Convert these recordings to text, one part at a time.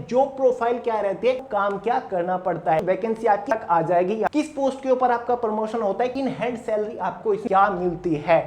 Job profile क्या रहती है, काम क्या करना पड़ता है, वैकेंसी आपकी तक आ जाएगी, किस पोस्ट के ऊपर आपका प्रमोशन होता है, इन हैंड सैलरी आपको इसमें क्या मिलती है।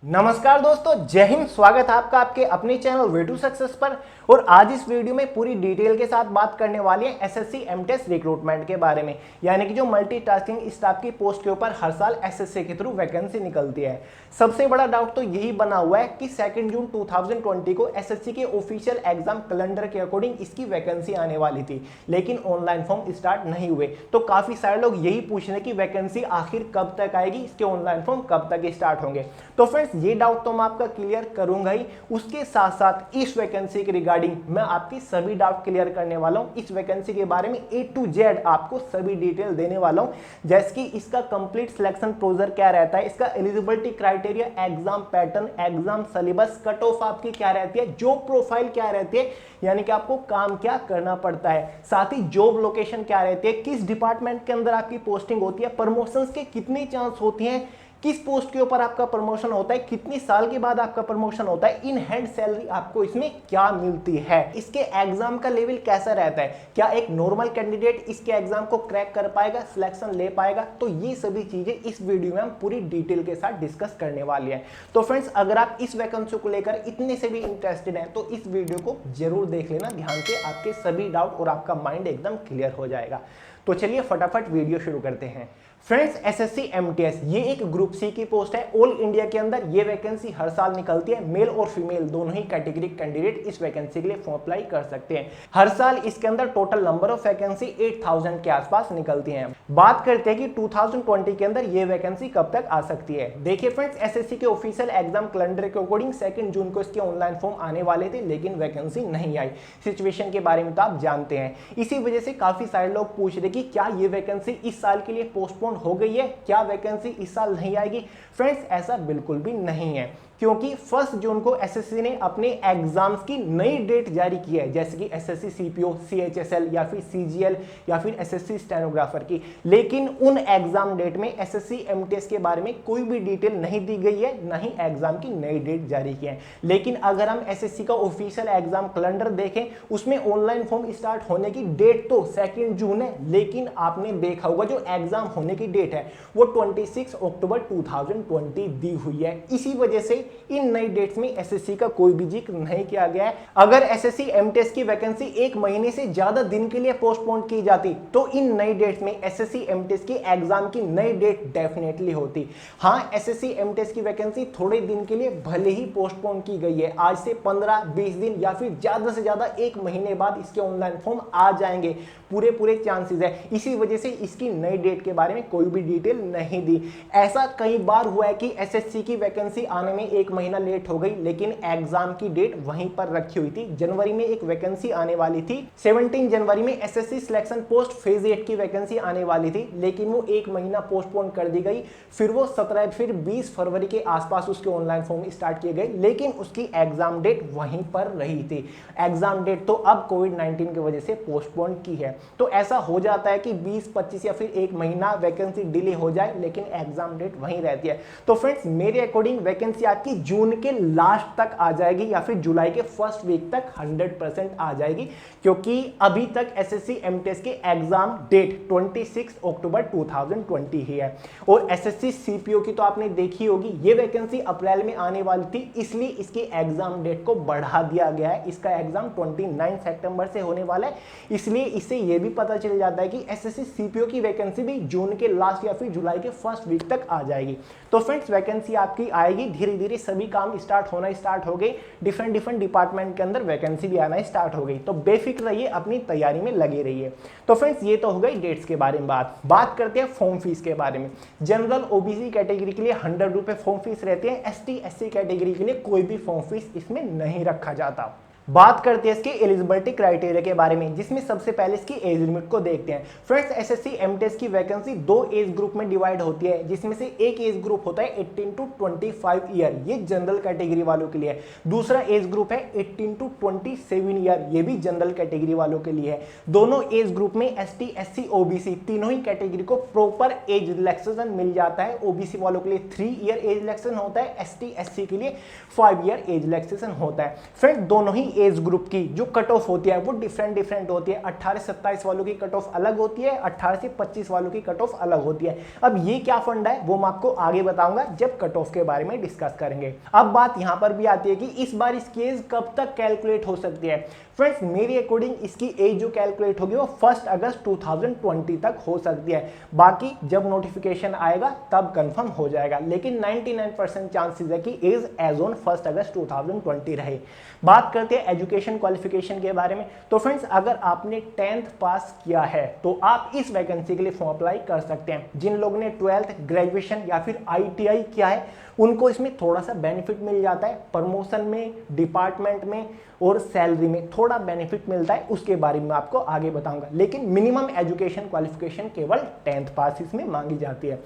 नमस्कार दोस्तों, जय हिंद। स्वागत है आपका आपके अपने चैनल वे टू सक्सेस पर। और आज इस वीडियो में पूरी डिटेल के साथ बात करने वाली है एसएससी एमटीएस रिक्रूटमेंट के बारे में, यानी कि जो मल्टीटास्किंग स्टाफ की पोस्ट के ऊपर हर साल एसएससी के थ्रू वैकेंसी निकलती है। सबसे बड़ा डाउट तो यही बना हुआ है कि 2 जून 2020 को एसएससी के ऑफिशियल एग्जाम कैलेंडर के अकॉर्डिंग इसकी वैकेंसी आने वाली थी, लेकिन ऑनलाइन फॉर्म स्टार्ट नहीं हुए। तो काफी सारे लोग यही पूछ रहे हैं कि वैकेंसी आखिर कब तक आएगी, इसके ऑनलाइन फॉर्म कब तक स्टार्ट होंगे। तो फ्रेंड्स, ये डाउट तो मैं आपका क्लियर करूंगा ही, उसके साथ साथ इस वैकेंसी के रिगार्डिंग मैं आपकी सभी डाउट क्लियर करने वाला हूं। इस वैकेंसी के बारे में A to Z आपको सभी डिटेल देने वाला हूं, जैसे कि इसका कंप्लीट सिलेक्शन प्रोसीजर क्या रहता है, इसका eligibility criteria, exam pattern, exam syllabus, cut off आपकी क्या रहती है, जॉब प्रोफाइल क्या रहती है, यानी कि आपको काम क्या करना पड़ता है, साथ ही जॉब लोकेशन क्या रहती है, किस डिपार्टमेंट के अंदर आपकी पोस्टिंग होती है, प्रमोशंस के कितने चांस होती हैं, किस पोस्ट के ऊपर आपका प्रमोशन होता है, कितनी साल के बाद आपका प्रमोशन होता है, इन हैंड सैलरी आपको इसमें क्या मिलती है, इसके एग्जाम का लेवल कैसा रहता है, क्या एक नॉर्मल कैंडिडेट इसके एग्जाम को क्रैक कर पाएगा, सिलेक्शन ले पाएगा। तो ये सभी चीजें इस वीडियो में हम पूरी डिटेल के साथ डिस्कस करने वाले हैं। तो फ्रेंड्स, अगर आप इस वैकेंसी को लेकर इतने से भी इंटरेस्टेड हैं तो इस वीडियो को जरूर देख लेना ध्यान से, आपके सभी डाउट और आपका माइंड एकदम क्लियर हो जाएगा। तो चलिए फटाफट वीडियो शुरू करते हैं। फ्रेंड्स, एसएससी एमटीएस ये एक ग्रुप सी की पोस्ट है। ऑल इंडिया के अंदर ये वैकेंसी हर साल निकलती है। मेल और फीमेल दोनों ही कैटेगरी कैंडिडेट इस वैकेंसी के लिए फॉर्म अप्लाई कर सकते हैं। हर साल इसके अंदर टोटल नंबर ऑफ वैकेंसी 8000 के आसपास निकलती हैं। बात करते हैं कि 2020 के अंदर ये वैकेंसी कब तक आ सकती है। देखिए फ्रेंड्स, एसएससी के ऑफिशियल एग्जाम कैलेंडर के अकॉर्डिंग 2 जून को इसके ऑनलाइन फॉर्म आने वाले थे, लेकिन वैकेंसी नहीं आई। सिचुएशन के बारे में तो आप जानते हैं। इसी वजह से काफी सारे लोग पूछ रहे कि क्या ये वैकेंसी इस साल के लिए पोस्टपोन हो गई है, क्या वैकेंसी इस साल नहीं आएगी। फ्रेंड्स, ऐसा बिल्कुल भी नहीं है, क्योंकि 1 जून को एसएससी ने अपने एग्जाम्स की नई डेट जारी की है, जैसे कि एसएससी सीपीओ, सीएचएसएल या फिर सीजीएल या फिर एसएससी स्टेनोग्राफर की। लेकिन उन एग्जाम डेट में एसएससी एमटीएस के बारे में कोई भी डिटेल नहीं दी गई है, ना ही एग्जाम की नई डेट जारी की है। लेकिन अगर हम एसएससी का ऑफिशियल एग्जाम कैलेंडर देखें, उसमें ऑनलाइन फॉर्म स्टार्ट होने की डेट तो 2 जून है, लेकिन आपने देखा होगा जो एग्जाम होने की डेट है वो 26 अक्टूबर 2020 दी हुई है। इसी वजह से इन नई डेट्स में एसएससी का कोई भी जिक्र नहीं किया गया है। अगर एसएससी एमटीएस की वैकेंसी 1 महीने से ज्यादा दिन के लिए पोस्टपोन की जाती तो इन नई डेट्स में एसएससी एमटीएस की एग्जाम की नई डेट डेफिनेटली होती। हाँ, एसएससी एमटीएस की वैकेंसी थोड़े दिन के लिए भले ही पोस्टपोन की गई है, आज से 15-20 दिन या फिर ज्यादा से ज्यादा 1 महीने बाद इसके ऑनलाइन फॉर्म आ जाएंगे, पूरे चांसेस है। इसी वजह से इसकी नई डेट के बारे में कोई भी डिटेल नहीं दी। ऐसा कई बार हुआ है कि एसएससी की वैकेंसी आने में 1 महीना लेट हो गई, लेकिन एग्जाम की डेट वहीं पर रखी हुई थी। जनवरी में एक वैकेंसी आने वाली थी, 17 जनवरी में एसएससी सिलेक्शन पोस्ट फेज 8 की वैकेंसी आने वाली थी, लेकिन वो 1 महीना पोस्टपोन कर दी गई। फिर वो 20 फरवरी के आसपास उसके ऑनलाइन फॉर्म स्टार्ट किए गए, लेकिन उसकी एग्जाम डेट वहीं पर रही थी। एग्जाम डेट तो अब कोविड-19 की वजह से पोस्टपोन की है। तो ऐसा हो जाता है कि 20-25 या फिर 1 महीना वैकेंसी डिले हो जाए, लेकिन एग्जाम डेट वहीं रहती है। तो फ्रेंड्स, मेरे अकॉर्डिंग वैकेंसी आपकी जून के लास्ट तक आ जाएगी या फिर जुलाई के फर्स्ट वीक तक 100% आ जाएगी, क्योंकि अभी तक एसएससी एमटीएस के एग्जाम डेट 26 अक्टूबर 2020 ही है। और एसएससी सीपीओ की तो आपने देखी होगी, ये वैकेंसी अप्रैल में आने वाली थी, इसलिए इसकी एग्जाम डेट को बढ़ा दिया गया है। इसका एग्जाम 29 सितंबर से होने वाला है, इसलिए इससे यह भी पता चल जाता है कि एसएससी सीपीओ की वैकेंसी भी जून के लास्ट या फिर जुलाई के फर्स्ट वीक तक आ जाएगी। तो फ्रेंड्स, वैकेंसी आपकी आएगी, धीरे धीरे सभी काम स्टार्ट हो गए, डिफरेंट डिपार्टमेंट के अंदर वैकेंसी भी आना स्टार्ट हो गई। तो बेफिक्र रहिए, अपनी तैयारी में लगे रहिए। तो फ्रेंड्स, ये तो हो गई डेट्स के बारे में बात करते हैं फॉर्म फीस के बारे में। जनरल ओबीसी कैटेगरी के लिए 100 रुपए फॉर्म फीस रहते हैं। एसटी एससी कैटेगरी के लिए कोई भी फॉर्म फीस इसमें नहीं रखा जाता। बात करते हैं इसके एलिजिबिलिटी क्राइटेरिया के बारे में, जिसमें सबसे पहले इसकी एज लिमिट को देखते हैं। फ्रेंड्स, एसएससी एमटेस की वैकेंसी दो एज ग्रुप में डिवाइड होती है, जिसमें से एक एज ग्रुप होता है 18 टू 25 ईयर, ये जनरल कैटेगरी वालों के लिए है। दूसरा एज ग्रुप है 18 टू 27 ईयर, ये भी जनरल कैटेगरी वालों के लिए है। दोनों एज ग्रुप में एसटी, एससी, ओबीसी तीनों ही कैटेगरी को प्रॉपर एज रिलैक्सेशन मिल जाता है। ओबीसी वालों के लिए 3 ईयर एज रिलैक्सेशन होता है, एसटी, एससी के लिए 5 ईयर एज रिलैक्सेशन होता है। फ्रेंड, दोनों ही एज ग्रुप की जो कट ऑफ होती है वो डिफरेंट होती है। 18 से 27 वालों की कट ऑफ अलग होती है, 18 से 25 वालों की कट ऑफ अलग होती है। अब ये क्या फंडा है वो मैं आपको आगे बताऊंगा जब कट ऑफ के बारे में डिस्कस करेंगे। अब बात यहां पर भी आती है कि इस बार इसकी एज कब तक कैलकुलेट हो सकती है। फ्रेंड्स, मेरे अकॉर्डिंग इसकी एज जो कैलकुलेट होगी वो 1 अगस्त 2020 तक हो सकती है। बाकी जब नोटिफिकेशन आएगा तब कंफर्म हो जाएगा, लेकिन 99% चांसेस है कि एज एज ऑन 1 अगस्त 2020 रहे। बात करते हैं एजुकेशन क्वालिफिकेशन के बारे में। तो फ्रेंड्स, अगर आपने 10th पास किया है तो आप इस वैकेंसी के लिए फॉर्म अप्लाई कर सकते हैं। जिन लोगों ने 12th, ग्रेजुएशन या फिर ITI किया है उनको इसमें थोड़ा सा बेनिफिट मिल जाता है, प्रमोशन में, डिपार्टमेंट में और सैलरी में थोड़ा बेनिफिट मिलता है, उसके बारे में आपको आगे बताऊंगा। लेकिन मिनिमम एजुकेशन क्वालिफिकेशन केवल 10th पास इसमें मांगी जाती है।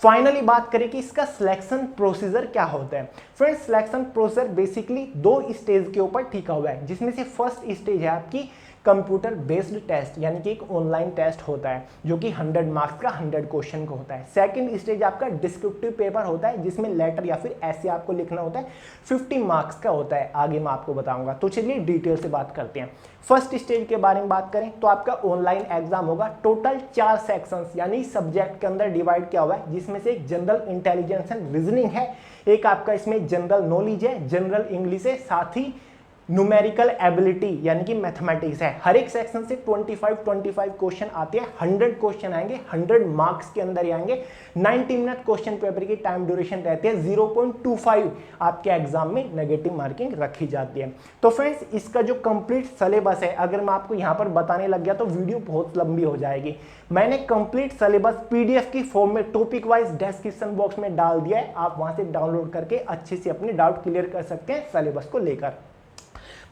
फाइनली बात करें कि इसका सिलेक्शन प्रोसीजर क्या होता है। Friends, selection procedure basically 2 stage के ऊपर टिका हुआ है, जिसमें से फर्स्ट स्टेज है आपकी कंप्यूटर बेस्ड टेस्ट, यानी कि एक ऑनलाइन टेस्ट होता है जो कि 100 मार्क्स का 100 क्वेश्चन का होता है। सेकंड स्टेज आपका डिस्क्रिप्टिव पेपर होता है, जिसमें लेटर या फिर ऐसे आपको लिखना होता है, 50 मार्क्स का होता है, आगे मैं आपको बताऊंगा। तो चलिए डिटेल से बात करते हैं। फर्स्ट स्टेज के बारे में बात करें तो आपका ऑनलाइन एग्जाम होगा। टोटल 4 सेक्शंस यानी सब्जेक्ट के अंदर डिवाइड किया हुआ है, जिसमें से एक जनरल इंटेलिजेंस एंड रीजनिंग है, एक आपका इसमें जनरल नॉलेज है, जनरल इंग्लिश है, साथ ही न्यूमेरिकल एबिलिटी यानी कि मैथमेटिक्स है। हर एक सेक्शन से 25 क्वेश्चन आते हैं, 100 क्वेश्चन आएंगे, 100 मार्क्स के अंदर आएंगे। 90 मिनट क्वेश्चन पेपर की टाइम ड्यूरेशन रहती है। 0.25 आपके एग्जाम में नेगेटिव मार्किंग रखी जाती है। तो फ्रेंड्स, इसका जो कंप्लीट सिलेबस है, अगर मैं आपको यहाँ पर बताने लग गया तो वीडियो बहुत लंबी हो जाएगी। मैंने कंप्लीट सिलेबस PDF की फॉर्म में टॉपिक वाइज डिस्क्रिप्शन बॉक्स में डाल दिया है, आप वहां से डाउनलोड करके अच्छे से अपने डाउट क्लियर कर सकते हैं सिलेबस को लेकर।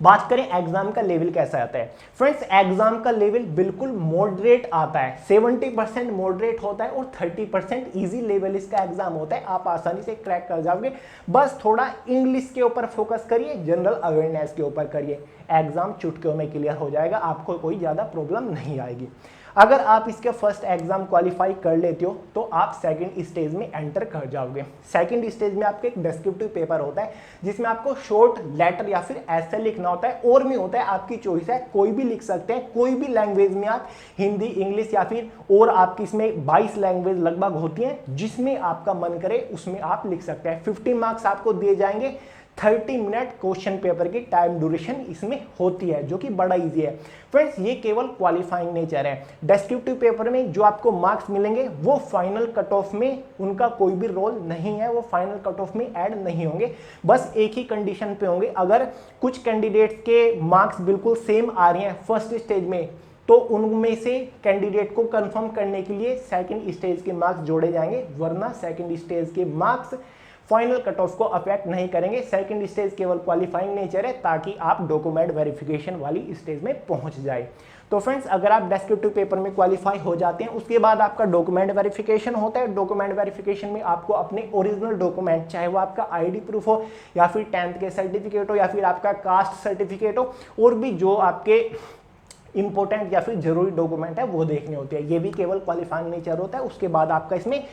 बात करें एग्जाम का लेवल कैसा आता है। फ्रेंड्स, एग्जाम का लेवल बिल्कुल मॉडरेट आता है, 70% मॉडरेट होता है और 30% इजी लेवल इसका एग्जाम होता है। आप आसानी से क्रैक कर जाओगे, बस थोड़ा इंग्लिश के ऊपर फोकस करिए, जनरल अवेयरनेस के ऊपर करिए, एग्जाम चुटकियों में क्लियर हो जाएगा, आपको कोई ज्यादा प्रॉब्लम नहीं आएगी। अगर आप इसके फर्स्ट एग्जाम क्वालिफाई कर लेते हो तो आप सेकंड स्टेज में एंटर कर जाओगे। सेकंड स्टेज में आपका एक डिस्क्रिप्टिव पेपर होता है, जिसमें आपको शॉर्ट लेटर या फिर ऐसे लिखना होता है, और भी होता है, आपकी चॉइस है, कोई भी लिख सकते हैं, कोई भी लैंग्वेज में आप, हिंदी, इंग्लिश या फिर और आपकी इसमें 22 लैंग्वेज लगभग होती हैं, जिसमें आपका मन करे उसमें आप लिख सकते हैं। 50 मार्क्स आपको दिए जाएंगे। 30 मिनट क्वेश्चन पेपर की टाइम ड्यूरेशन इसमें होती है, जो कि बड़ा इजी है। फ्रेंड्स, ये केवल क्वालिफाइंग नेचर है। डिस्क्रिप्टिव पेपर में जो आपको मार्क्स मिलेंगे वो फाइनल कट ऑफ में उनका कोई भी रोल नहीं है, वो फाइनल कट ऑफ में ऐड नहीं होंगे। बस एक ही कंडीशन पे होंगे, अगर कुछ कैंडिडेट्स के मार्क्स बिल्कुल सेम आ रहे हैं फर्स्ट स्टेज में, तो उनमें से कैंडिडेट को कंफर्म करने के लिए सेकंड स्टेज के मार्क्स जोड़े जाएंगे, वरना सेकंड स्टेज के मार्क्स फाइनल कट ऑफ को अफेक्ट नहीं करेंगे। सेकंड स्टेज केवल क्वालिफाइंग नेचर है, ताकि आप डॉक्यूमेंट वेरिफिकेशन वाली स्टेज में पहुंच जाए। तो फ्रेंड्स, अगर आप डिस्क्रिप्टिव पेपर में क्वालिफाई हो जाते हैं, उसके बाद आपका डॉक्यूमेंट वेरिफिकेशन होता है। डॉक्यूमेंट वेरिफिकेशन में आपको अपने ओरिजिनल डॉक्यूमेंट, चाहे वो आपका ID प्रूफ हो या फिर 10th के सर्टिफिकेट हो या फिर आपका कास्ट सर्टिफिकेट हो, और भी जो आपके इंपॉर्टेंट या फिर जरूरी डॉक्यूमेंट है वो देखने होते हैं, ये भी केवल क्वालिफाइंग नेचर होता है। उसके बाद आपका इसमें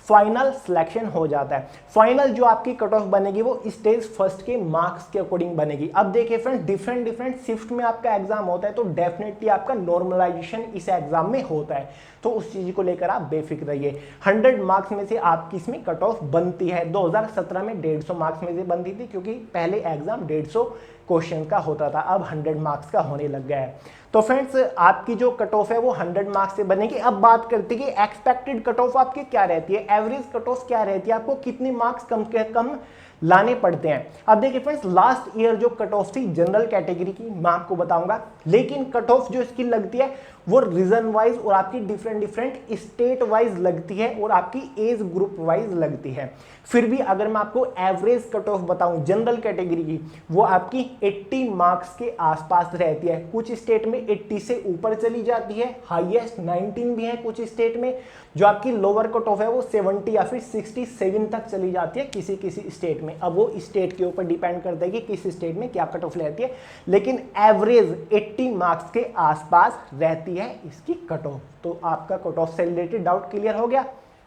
फाइनल सिलेक्शन हो जाता है। फाइनल जो आपकी कट ऑफ बनेगी वो स्टेज फर्स्ट के मार्क्स के अकॉर्डिंग बनेगी। अब देखिए फ्रेंड्स, डिफरेंट शिफ्ट में आपका एग्जाम होता है, तो डेफिनेटली आपका नॉर्मलाइजेशन इस एग्जाम में होता है, तो उस चीज को लेकर आप बेफिक्र रहिए। 100 मार्क्स में से आपकी इसमें कट ऑफ बनती है। 2017 में 150 मार्क्स में से बनती थी, क्योंकि पहले एग्जाम 150 क्वेश्चन का होता था, अब 100 मार्क्स का होने लग गया है। तो फ्रेंड्स, आपकी जो कट ऑफ है वो 100 मार्क्स से बनेगी। अब बात करते हैं कि एक्सपेक्टेड कट ऑफ आपकी क्या रहती है, एवरेज कट ऑफ क्या रहती है, आपको कितने मार्क्स कम लाने पड़ते हैं। अब देखिए फ्रेंड्स, लास्ट ईयर जो कट ऑफ थी जनरल कैटेगरी की मैं आपको बताऊंगा, लेकिन कट ऑफ जो इसकी लगती है वो रीजन वाइज और आपकी डिफरेंट स्टेट वाइज लगती है और आपकी एज ग्रुप वाइज लगती है। फिर भी अगर मैं आपको एवरेज कट ऑफ बताऊं जनरल कैटेगरी की, वो आपकी 80 मार्क्स के आसपास रहती है। कुछ स्टेट में 80 से ऊपर चली जाती है, हाईएस्ट 19 भी है कुछ स्टेट में। जो आपकी लोअर कट ऑफ है वो 70 या फिर 67 तक चली जाती है किसी किसी स्टेट में। अब वो स्टेट के ऊपर डिपेंड करता है कि किस स्टेट में क्या कट ऑफ रहती है, लेकिन एवरेज 80 मार्क्स के आसपास रहती है इसकी कट ऑफ। तो आपका कट ऑफ से रिलेटेड डाउट क्लियर हो गया।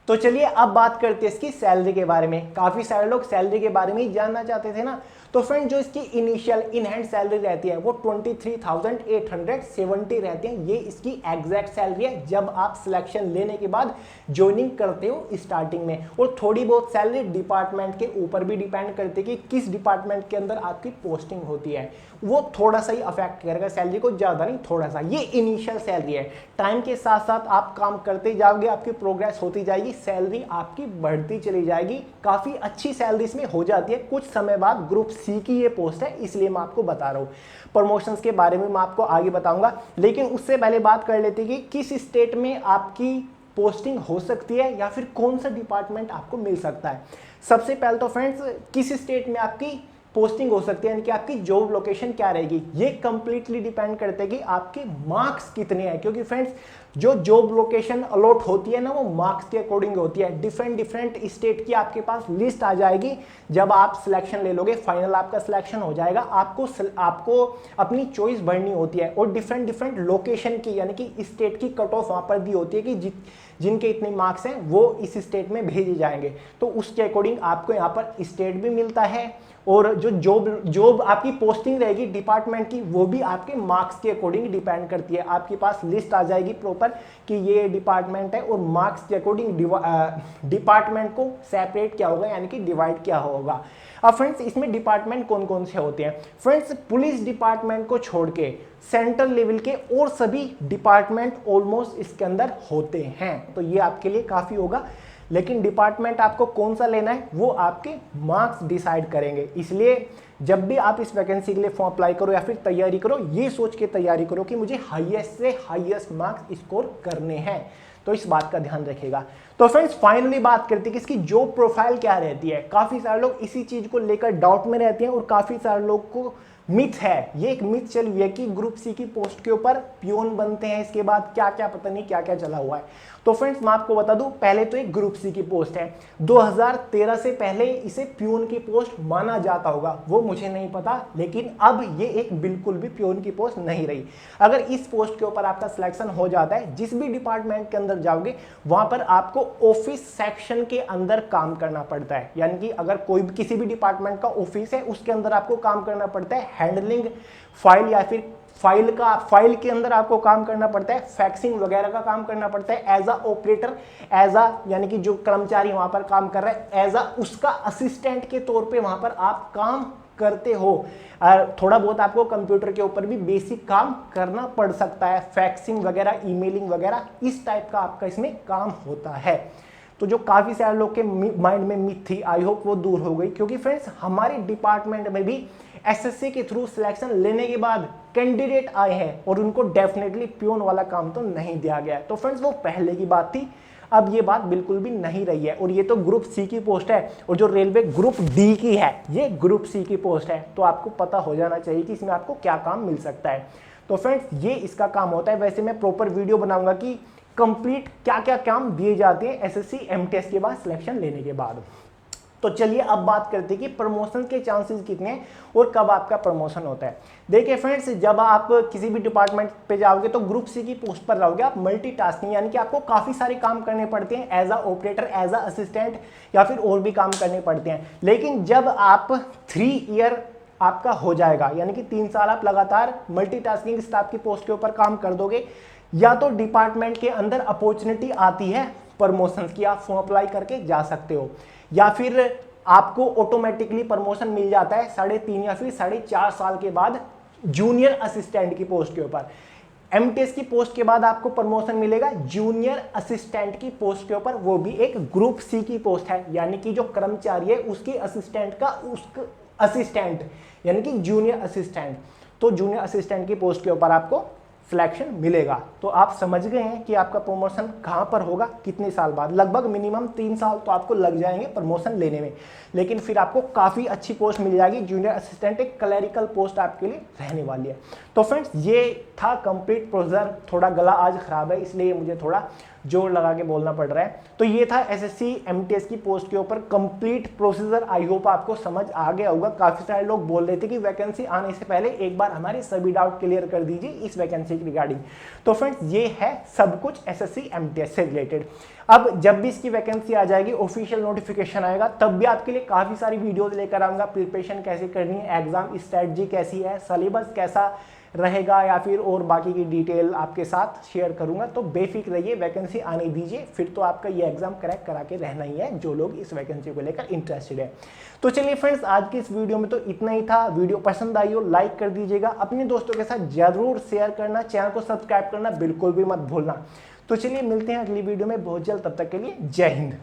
तो चलिए अब बात करते हैं इसकी सैलरी के बारे में। काफी सारे लोग सैलरी के बारे में ही जानना चाहते थे ना। तो फ्रेंड, जो इसकी इनिशियल इन हैंड सैलरी रहती है वो 23,870 रहती है। ये इसकी एग्जैक्ट सैलरी है जब आप सिलेक्शन लेने के बाद ज्वाइनिंग करते हो स्टार्टिंग में। और थोड़ी बहुत सैलरी डिपार्टमेंट के ऊपर भी डिपेंड करती है कि किस डिपार्टमेंट के अंदर आपकी पोस्टिंग होती है, वो थोड़ा सा ही अफेक्ट करेगा सैलरी को, ज्यादा नहीं थोड़ा सा। ये इनिशियल सैलरी है। टाइम के साथ साथ आप काम करते जाओगे, आपकी प्रोग्रेस होती जाएगी, सैलरी आपकी बढ़ती चली जाएगी। काफी अच्छी सैलरी इसमें हो जाती है। कुछ समय बाद ग्रुप सी की ये पोस्ट है, इसलिए मैं आपको बता रहा हूँ। प्रमोशंस के बारे में मैं आपको आगे बताऊंगा, लेकिन उससे पहले बात कर लेते हैं कि किस स्टेट में आपकी पोस्टिंग हो सकती है या फिर कौन सा डिपार्टमेंट आपको मिल सकता है। सबसे पहले तो फ्रेंड्स, किस स्टेट में आपकी पोस्टिंग हो सकती है, यानी कि आपकी जॉब लोकेशन क्या रहेगी, ये कंप्लीटली डिपेंड करते हैं कि आपके मार्क्स कितने हैं। क्योंकि फ्रेंड्स, जो जॉब लोकेशन अलॉट होती है ना, वो मार्क्स के अकॉर्डिंग होती है। डिफरेंट स्टेट की आपके पास लिस्ट आ जाएगी जब आप सिलेक्शन ले लोगे, फाइनल आपका सिलेक्शन हो जाएगा। आपको अपनी चॉइस भरनी होती है और डिफरेंट लोकेशन की, यानी कि स्टेट की कट ऑफ वहां पर दी होती है कि जिनके इतने मार्क्स हैं वो इस स्टेट में भेजे जाएंगे। तो उसके अकॉर्डिंग आपको यहाँ पर स्टेट भी मिलता है और जो जॉब आपकी पोस्टिंग रहेगी डिपार्टमेंट की, वो भी आपके मार्क्स के अकॉर्डिंग डिपेंड करती है। आपके पास लिस्ट आ जाएगी प्रॉपर कि ये डिपार्टमेंट है और मार्क्स के अकॉर्डिंग डिपार्टमेंट को सेपरेट क्या होगा, यानी कि डिवाइड क्या होगा। अब फ्रेंड्स, इसमें डिपार्टमेंट कौन कौन से होते हैं। फ्रेंड्स, पुलिस डिपार्टमेंट को छोड़ के सेंट्रल लेवल के और सभी डिपार्टमेंट ऑलमोस्ट इसके अंदर होते हैं। तो ये आपके लिए काफी होगा, लेकिन डिपार्टमेंट आपको कौन सा लेना है वो आपके मार्क्स डिसाइड करेंगे। इसलिए जब भी आप इस वैकेंसी के लिए फॉर्म अप्लाई करो या फिर तैयारी करो, ये सोच के तैयारी करो कि मुझे हाईएस्ट से हाईएस्ट मार्क्स स्कोर करने हैं। तो इस बात का ध्यान रखिएगा। तो फ्रेंड्स, फाइनली बात करते हैं कि इसकी जॉब प्रोफाइल क्या रहती है। काफी सारे लोग इसी चीज को लेकर डाउट में रहते हैं और काफी सारे लोग को मिथ है, ये एक मिथ चली हुई है कि ग्रुप सी की पोस्ट के ऊपर पियोन बनते हैं, इसके बाद क्या क्या पता नहीं क्या क्या चला हुआ है। तो फ्रेंड्स, मैं आपको बता दूं, पहले तो एक ग्रुप सी की पोस्ट है। 2013 से पहले इसे पियोन की पोस्ट माना जाता होगा, वो मुझे नहीं पता, लेकिन अब ये एक बिल्कुल भी पियोन की पोस्ट नहीं रही। अगर इस पोस्ट के ऊपर आपका सिलेक्शन हो जाता है, जिस भी डिपार्टमेंट के अंदर जाओगे वहां पर आपको ऑफिस सेक्शन के अंदर काम करना पड़ता है। यानी कि अगर कोई भी किसी भी डिपार्टमेंट का ऑफिस है, उसके अंदर आपको काम करना पड़ता है। हैंडलिंग फाइल या फिर फाइल के अंदर आपको काम करना पड़ता है, फैक्सिंग वगैरह का काम करना पड़ता है। एज अ ऑपरेटर, यानी कि जो कर्मचारी वहां पर काम कर रहा है, एज अ उसका असिस्टेंट के तौर पे वहां पर आप काम करते हो। थोड़ा बहुत आपको कंप्यूटर के ऊपर भी बेसिक काम करना पड़ सकता है, फैक्सिंग वगैरह, ईमेलिंग वगैरह, इस टाइप का आपका इसमें काम होता है। तो जो काफी सारे लोग के माइंड में मिथ थी, आई होप वो दूर हो गई। क्योंकि फ्रेंड्स, हमारे डिपार्टमेंट में भी एसएससी के थ्रू सिलेक्शन लेने के बाद कैंडिडेट आए हैं और उनको डेफिनेटली पियोन वाला काम तो नहीं दिया गया। तो फ्रेंड्स, वो पहले की बात थी, अब ये बात बिल्कुल भी नहीं रही है। और ये तो ग्रुप सी की पोस्ट है, और जो रेलवे ग्रुप डी की है, ये ग्रुप सी की पोस्ट है। तो आपको पता हो जाना चाहिए कि इसमें आपको क्या काम मिल सकता है। तो फ्रेंड्स, ये इसका काम होता है। वैसे मैं प्रॉपर वीडियो बनाऊंगा कि कंप्लीट क्या क्या काम दिए जाते हैं एसएससी एमटीएस के बाद सिलेक्शन लेने के बाद। तो चलिए अब बात करते हैं कि प्रमोशन के चांसेस कितने हैं और कब आपका प्रमोशन होता है। देखिए फ्रेंड्स, जब आप किसी भी डिपार्टमेंट पे जाओगे तो ग्रुप सी की पोस्ट पर रहोगे आप, मल्टीटास्किंग, यानी कि आपको काफी सारे काम करने पड़ते हैं, as a operator, as a assistant, या फिर और भी काम करने पड़ते हैं। लेकिन जब आप 3 ईयर आपका हो जाएगा, यानी कि 3 साल आप लगातार मल्टीटास्किंग स्टाफ की पोस्ट के ऊपर काम कर दोगे, या तो डिपार्टमेंट के अंदर अपॉर्चुनिटी आती है प्रमोशन की, आप फॉर्म अप्लाई करके जा सकते हो, या फिर आपको ऑटोमेटिकली प्रमोशन मिल जाता है 3.5 या फिर 4.5 साल के बाद जूनियर असिस्टेंट की पोस्ट के ऊपर। एमटीएस की पोस्ट के बाद आपको प्रमोशन मिलेगा जूनियर असिस्टेंट की पोस्ट के ऊपर, वो भी एक ग्रुप सी की पोस्ट है, यानी कि जो कर्मचारी है उसकी असिस्टेंट का उसका असिस्टेंट, यानी कि जूनियर असिस्टेंट। तो जूनियर असिस्टेंट की पोस्ट के ऊपर आपको सिलेक्शन मिलेगा। तो आप समझ गए हैं कि आपका प्रमोशन कहां पर होगा, कितने साल बाद। लगभग मिनिमम 3 साल तो आपको लग जाएंगे प्रमोशन लेने में, लेकिन फिर आपको काफ़ी अच्छी पोस्ट मिल जाएगी। जूनियर असिस्टेंट एक क्लरिकल पोस्ट आपके लिए रहने वाली है। तो फ्रेंड्स ये था कंप्लीट प्रोसीजर। थोड़ा गला आज खराब है, इसलिए मुझे थोड़ा जोर लगा के बोलना पड़ रहा है। तो ये था एसएससी एमटीएस की पोस्ट के ऊपर कंप्लीट प्रोसीजर। आई होप आपको समझ आ गया होगा। काफ़ी सारे लोग बोल रहे थे कि वैकेंसी आने से पहले एक बार हमारे सभी डाउट क्लियर कर दीजिए इस वैकेंसी के रिगार्डिंग। तो फ्रेंड्स ये है सब कुछ एसएससी एमटीएस से रिलेटेड। अब जब भी इसकी वैकेंसी आ जाएगी, ऑफिशियल नोटिफिकेशन आएगा, तब भी आपके लिए काफ़ी सारी वीडियोज लेकर आऊँगा। प्रिपरेशन कैसे करनी है, एग्जाम स्ट्रेटजी कैसी है, सिलेबस कैसा रहेगा, या फिर और बाकी की डिटेल आपके साथ शेयर करूंगा। तो बेफिक्र रहिए, वैकेंसी आने दीजिए, फिर तो आपका ये एग्जाम क्रैक करा के रहना ही है जो लोग इस वैकेंसी को लेकर इंटरेस्टेड है। तो चलिए फ्रेंड्स, आज की इस वीडियो में तो इतना ही था। वीडियो पसंद आई हो लाइक कर दीजिएगा, अपने दोस्तों के साथ जरूर शेयर करना, चैनल को सब्सक्राइब करना बिल्कुल भी मत भूलना। तो चलिए मिलते हैं अगली वीडियो में बहुत जल्द, तब तक के लिए जय हिंद।